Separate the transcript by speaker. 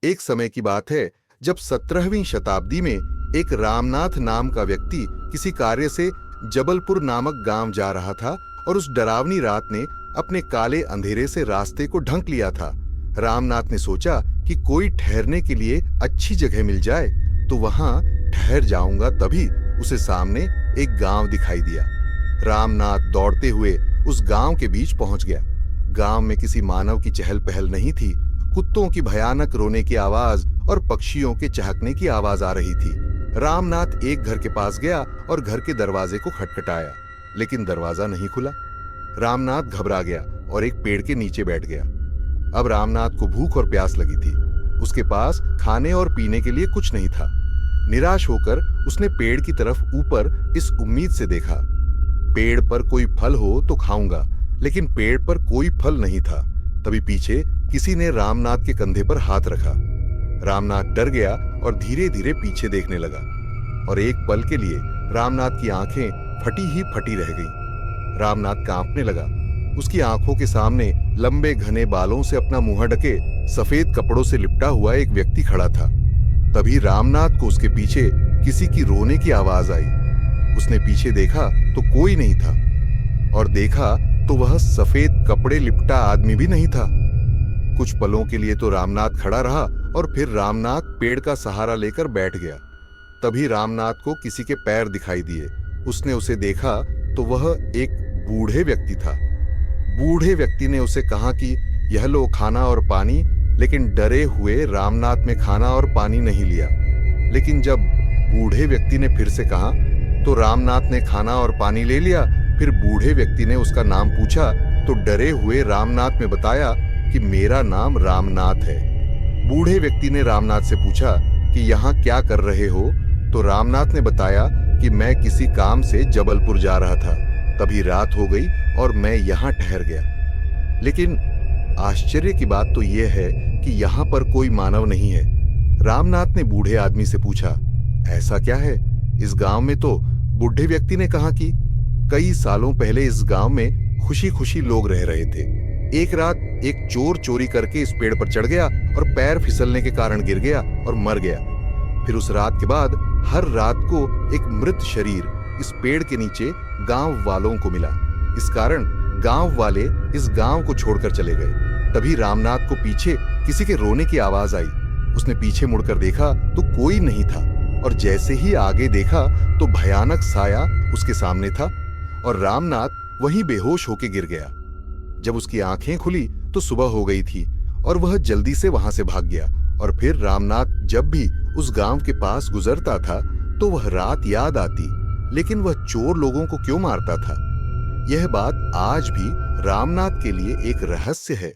Speaker 1: एक समय की बात है जब 17वीं शताब्दी में एक रामनाथ नाम का व्यक्ति किसी कार्य से जबलपुर नामक गांव जा रहा था और उस डरावनी रात ने अपने काले अंधेरे से रास्ते को ढंक लिया था। रामनाथ ने सोचा कि कोई ठहरने के लिए अच्छी जगह मिल जाए तो वहां ठहर जाऊंगा। तभी उसे सामने एक गांव दिखाई दिया। रामनाथ दौड़ते हुए उस गांव के बीच पहुंच गया। गांव में किसी मानव की चहल पहल नहीं थी। कुत्तों की भयानक रोने की आवाज और पक्षियों के चहकने की आवाज आ रही थी। रामनाथ एक घर के पास गया और घर के दरवाजे को खटखटाया, लेकिन दरवाजा नहीं खुला। रामनाथ घबरा गया और एक पेड़ के नीचे बैठ गया। अब रामनाथ को भूख और प्यास लगी थी। उसके पास खाने और पीने के लिए कुछ नहीं था। निराश होकर उसने पेड़ की तरफ ऊपर इस उम्मीद से देखा, पेड़ पर कोई फल हो तो खाऊंगा, लेकिन पेड़ पर कोई फल नहीं था। तभी पीछे किसी ने रामनाथ के कंधे पर हाथ रखा। रामनाथ डर गया और धीरे धीरे पीछे देखने लगा, और एक पल के लिए रामनाथ की आंखें फटी ही फटी रह गईं। रामनाथ कांपने लगा। उसकी आंखों के सामने लंबे घने बालों से अपना मुंह ढके सफेद कपड़ों से लिपटा हुआ एक व्यक्ति खड़ा था। तभी रामनाथ को उसके पीछे किसी की रोने की आवाज आई। उसने पीछे देखा तो कोई नहीं था, और देखा तो वह सफेद कपड़े लिपटा आदमी भी नहीं था। कुछ पलों के लिए तो रामनाथ खड़ा रहा और फिर रामनाथ पेड़ का सहारा लेकर बैठ गया। तभी रामनाथ को किसी के पैर दिखाई दिए। उसने उसे देखा तो वह एक बूढ़े व्यक्ति था। बूढ़े व्यक्ति ने उसे कहा कि यह लो खाना और पानी, लेकिन डरे हुए रामनाथ ने खाना और पानी नहीं लिया। लेकिन जब बूढ़े व्यक्ति ने फिर से कहा तो रामनाथ ने खाना और पानी ले लिया। फिर बूढ़े व्यक्ति ने उसका नाम पूछा तो डरे हुए रामनाथ ने बताया कि मेरा नाम रामनाथ है। बूढ़े व्यक्ति ने रामनाथ से पूछा कि यहाँ क्या कर रहे हो, तो रामनाथ ने बताया कि मैं किसी काम से जबलपुर जा रहा था। तभी रात हो गई और मैं यहाँ ठहर गया। लेकिन आश्चर्य की बात तो यह है कि यहाँ पर कोई मानव नहीं है। रामनाथ ने बूढ़े आदमी से पूछा, ऐसा क्या है? इस गांव में तो बूढ़े व्यक्ति ने कहा कि कई सालों पहले इस गांव में खुशी खुशी लोग रह रहे थे। एक रात एक चोर चोरी करके इस पेड़ पर चढ़ गया और पैर फिसलने के कारण गिर गया और मर गया। फिर उस रात के बाद हर रात को एक मृत शरीर इस पेड़ के नीचे गांव वालों को मिला। इस कारण गांव वाले इस गांव को छोड़कर चले गए। तभी रामनाथ को पीछे किसी के रोने की आवाज आई। उसने पीछे मुड़कर देखा तो कोई नहीं था, और जैसे ही आगे देखा तो भयानक साया उसके सामने था, और रामनाथ वहीं बेहोश होकर गिर गया। जब उसकी आंखें खुली तो सुबह हो गई थी और वह जल्दी से वहां से भाग गया। और फिर रामनाथ जब भी उस गांव के पास गुजरता था तो वह रात याद आती, लेकिन वह चोर लोगों को क्यों मारता था? यह बात आज भी रामनाथ के लिए एक रहस्य है।